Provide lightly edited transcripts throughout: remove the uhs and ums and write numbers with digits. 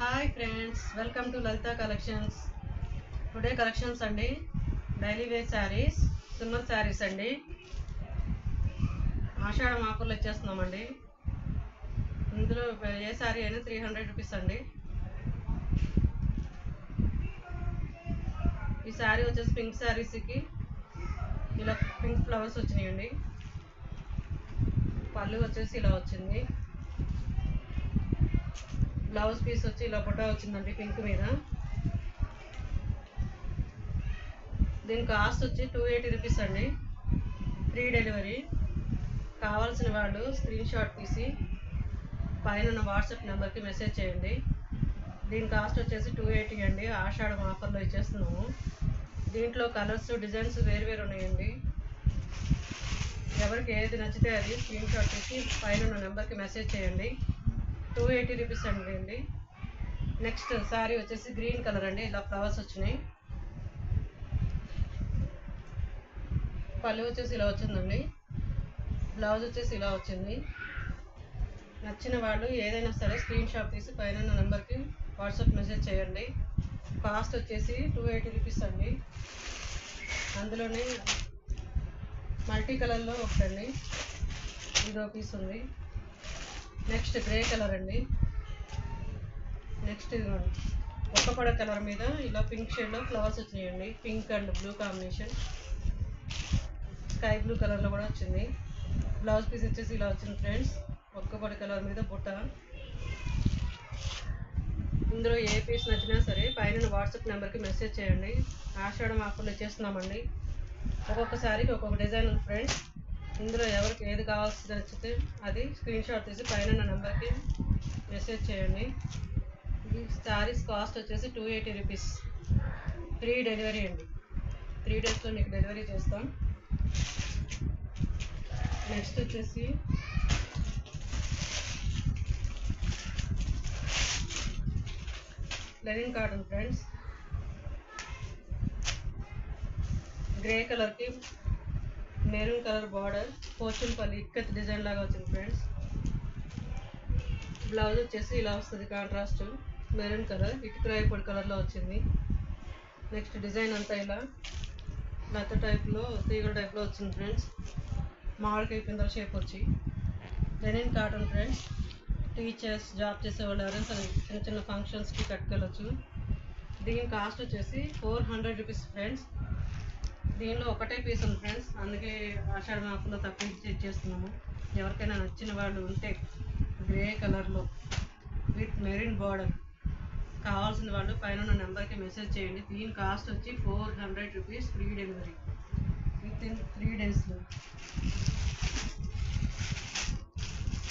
Hi friends, welcome to Lalitha collections. Today collections అండి, daily wear saris, సిమ్మర్ saris అండి. ఆషాఢం ఆఫర్లు ఇచ్చేస్తున్నామండి. ఇందులో ఏ శారీ అయినా 300 రూపీస్ అండి. ఈ శారీ వచ్చేసి పింక్ శారీస్కి ఇలా పింక్ ఫ్లవర్స్ వచ్చినాయండి. పళ్ళు వచ్చేసి ఇలా వచ్చింది. బ్లౌజ్ పీస్ వచ్చి ఇలా బుట్ట వచ్చిందండి పింక్ మీద. దీని కాస్ట్ వచ్చి 280 రూపీస్ అండి. Free delivery. కావాల్సిన వాళ్ళు స్క్రీన్ షాట్ తీసి పైన ఉన్న వాట్సాప్ నెంబర్కి మెసేజ్ చేయండి. దీని కాస్ట్ వచ్చేసి 280 అండి. ఆషాఢం ఆఫర్లో ఇచ్చేస్తున్నాము. దీంట్లో కలర్స్ డిజైన్స్ వేరు ఉన్నాయండి. ఎవరికి ఏది నచ్చితే అది స్క్రీన్ షాట్ తీసి పైన ఉన్న నెంబర్కి మెసేజ్ చేయండి. 280 రూపీస్ అండి. నెక్స్ట్ శారీ వచ్చేసి గ్రీన్ కలర్ అండి. ఇలా ఫ్లవర్స్ వచ్చినాయి. పళ్ళు వచ్చేసి ఇలా వచ్చిందండి. బ్లౌజ్ వచ్చేసి ఇలా వచ్చింది. నచ్చిన వాళ్ళు ఏదైనా సరే స్క్రీన్ షాట్ తీసి పైన ఉన్న నెంబర్కి వాట్సాప్ మెసేజ్ చేయండి. కాస్ట్ వచ్చేసి 280 రూపీస్ అండి. అందులోనే మల్టీ కలర్లో ఒకటండి, ఇదో పీస్ ఉంది. నెక్స్ట్ గ్రే కలర్ అండి. నెక్స్ట్ ఒక్క పొడ కలర్ మీద ఇలా పింక్ షేడ్లో ఫ్లవర్స్ వచ్చినాయండి. Pink and blue combination. Sky blue కలర్లో కూడా వచ్చింది. బ్లౌజ్ పీస్ వచ్చేసి ఇలా వచ్చింది ఫ్రెండ్స్. ఒక్క పొడ కలర్ మీద బుట్ట. ఇందులో ఏ పీస్ నచ్చినా సరే పైన వాట్సాప్ నెంబర్కి మెసేజ్ చేయండి. ఆషాఢం ఆఫర్లు ఇచ్చేస్తున్నామండి. ఒక్కొక్క శారీకి ఒక్కొక్క డిజైన్ ఉంది ఫ్రెండ్స్. ఇందులో ఎవరికి ఏది కావాల్సి నచ్చితే అది స్క్రీన్ షాట్ తీసి పైన నెంబర్కి మెసేజ్ చేయండి. ఈ శారీస్ కాస్ట్ వచ్చేసి 280 రూపీస్. ఫ్రీ డెలివరీ అండి. 3 డేస్లో మీకు డెలివరీ చేస్తాం. నెక్స్ట్ వచ్చేసి లెనిన్ కాటన్ ఫ్రెండ్స్. గ్రే కలర్కి maroon colour border, Pochampally ikat design లాగా వచ్చింది ఫ్రెండ్స్. బ్లౌజ్ వచ్చేసి ఇలా వస్తుంది. కాంట్రాస్ట్ మెరూన్ కలర్, ఇటుకరాయి పొడి కలర్లో వచ్చింది. నెక్స్ట్ డిజైన్ అంతా ఇలా లత టైప్లో, తీగల టైప్లో వచ్చింది ఫ్రెండ్స్. మామిడికాయ పిందల షేప్ వచ్చి. Lenin cotton friends. Teachers, job చేసేవాళ్ళు ఎవరైనా సరే చిన్న ఫంక్షన్స్కి కట్టుకెళ్ళచ్చు. దీని కాస్ట్ వచ్చేసి 400 రూపీస్ ఫ్రెండ్స్. దీనిలో ఒకటే పీస్ ఉంది ఫ్రెండ్స్, అందుకే ఆషాఢ ఆఫర్లో తక్కువ ఇచ్చేస్తున్నాము. ఎవరికైనా నచ్చిన వాళ్ళు ఉంటే గ్రే కలర్లో విత్ మెరీన్ బార్డర్ కావాల్సిన వాళ్ళు పైన ఉన్న నెంబర్కి మెసేజ్ చేయండి. దీని కాస్ట్ వచ్చి 400 rupees. Free delivery within 3 డేస్లో.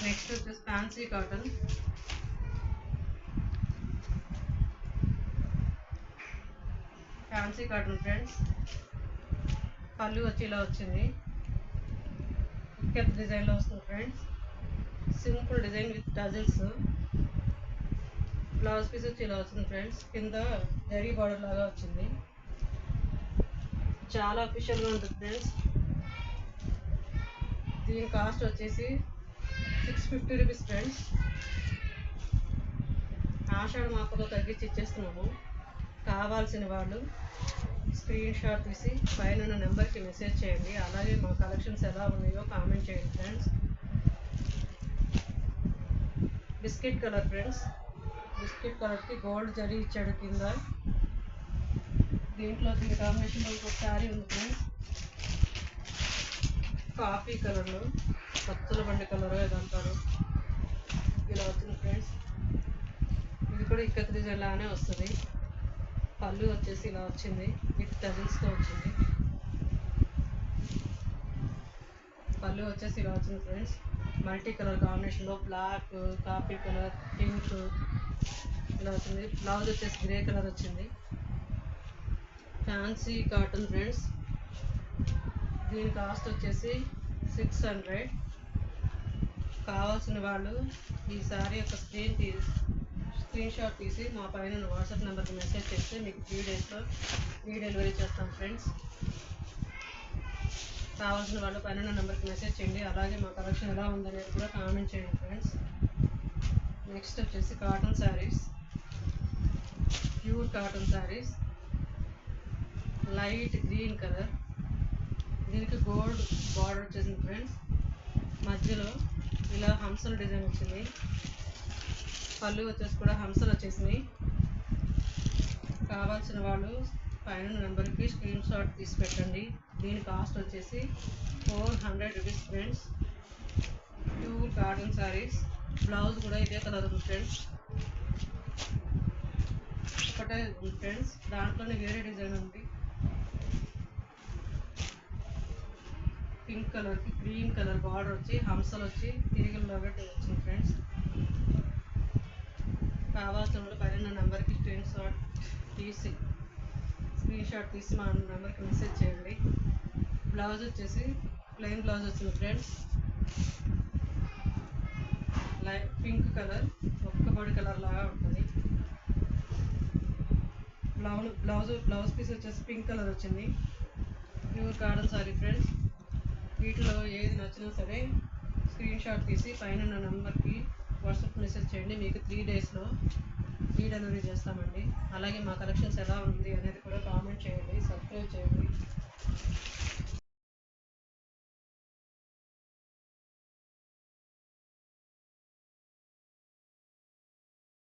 నెక్స్ట్ వచ్చేసి fancy cotton. Fancy cotton friends. పళ్ళు వచ్చి ఇలా వచ్చింది. ఇక్కత్ డిజైన్లో వస్తుంది friends. Simple design with tassels. Blouse piece వచ్చి ఇలా వచ్చింది ఫ్రెండ్స్. కింద జరీ బార్డర్ లాగా వచ్చింది. చాలా అఫీషియల్గా ఉంటుంది ఫ్రెండ్స్. దీని కాస్ట్ వచ్చేసి 650 రూపీస్ ఫ్రెండ్స్. ఆషాఢ ఆఫర్లో తగ్గించి ఇచ్చేస్తున్నాము. కావాల్సిన వాళ్ళు స్క్రీన్ షాట్ తీసి పైన నెంబర్కి మెసేజ్ చేయండి. అలాగే మా కలెక్షన్స్ ఎలా ఉన్నాయో కామెంట్ చేయండి friends. Biscuit colour friends. Biscuit కలర్కి గోల్డ్ జరీ ఇచ్చాడు కింద. దీంట్లో దీని కాంబినేషన్లో ఇంకొక శారీ ఉంది ఫ్రెండ్స్. కాఫీ కలర్లో, పచ్చల బండి కలర్ ఏదంటారు, ఇలా వచ్చింది ఫ్రెండ్స్. ఇది కూడా ఇక్కత్ డిజైన్ లాగానే వస్తుంది. పళ్ళు వచ్చేసి ఇలా వచ్చింది విత్ టజిల్స్తో వచ్చింది. పళ్ళు వచ్చేసి ఇలా వచ్చింది ఫ్రెండ్స్. మల్టీ కలర్ కాంబినేషన్లో బ్లాక్, కాఫీ కలర్, పింక్ ఇలా వచ్చింది. బ్లౌజ్ వచ్చేసి గ్రే కలర్ వచ్చింది. Fancy cotton friends. దీని కాస్ట్ వచ్చేసి 600. కావాల్సిన వాళ్ళు ఈ శారీ యొక్క స్క్రీన్ షాట్ తీసి మా పైన వాట్సాప్ నెంబర్కి మెసేజ్ చేస్తే మీకు 3 డేస్లో ఫ్రీ డెలివరీ చేస్తాం ఫ్రెండ్స్. కావాల్సిన వాళ్ళు పైన నెంబర్కి మెసేజ్ చేయండి. అలాగే మా కలెక్షన్ ఎలా ఉందనేది కూడా కామెంట్ చేయండి ఫ్రెండ్స్. నెక్స్ట్ వచ్చేసి cotton saris. Pure cotton saris, light green colour, దీనికి గోల్డ్ బార్డర్ వచ్చేసింది ఫ్రెండ్స్. మధ్యలో ఇలా హంసల డిజైన్ వచ్చింది. పళ్ళు వచ్చేసి కూడా హంసలు వచ్చేసినాయి. కావాల్సిన వాళ్ళు పైన నెంబర్కి స్క్రీన్ షాట్ తీసి పెట్టండి. దీని కాస్ట్ వచ్చేసి 400 rupees friends. Pure cotton saris. Blouse కూడా ఇదే కలర్ ఉంది ఫ్రెండ్స్. ఒకటే ఉంది ఫ్రెండ్స్, దాంట్లోనే వేరే డిజైన్ ఉంది. పింక్ కలర్కి గ్రీన్ కలర్ బార్డర్ వచ్చి హంసలు వచ్చి తీగల్లాగా వచ్చింది ఫ్రెండ్స్. కావాల్సిన వాళ్ళు పైన నెంబర్కి స్క్రీన్ షాట్ తీసి మా నెంబర్కి మెసేజ్ చేయండి. బ్లౌజ్ వచ్చేసి ప్లెయిన్ బ్లౌజ్ వచ్చింది ఫ్రెండ్స్. పింక్ కలర్ ఒక్క బాడీ కలర్ లాగా ఉంటుంది. బ్లౌజ్ పీస్ వచ్చేసి పింక్ కలర్ వచ్చింది. Pure cotton sorry friends. వీటిలో ఏది నచ్చినా సరే స్క్రీన్ షాట్ తీసి పైన నా నెంబర్కి వాట్సాప్ మెసేజ్ చేయండి. మీకు 3 డేస్లో ఫ్రీ డెలివరీ చేస్తామండి. అలాగే మా కలెక్షన్స్ ఎలా ఉంది అనేది కూడా కామెంట్ చేయండి, సబ్స్క్రైబ్ చేయండి.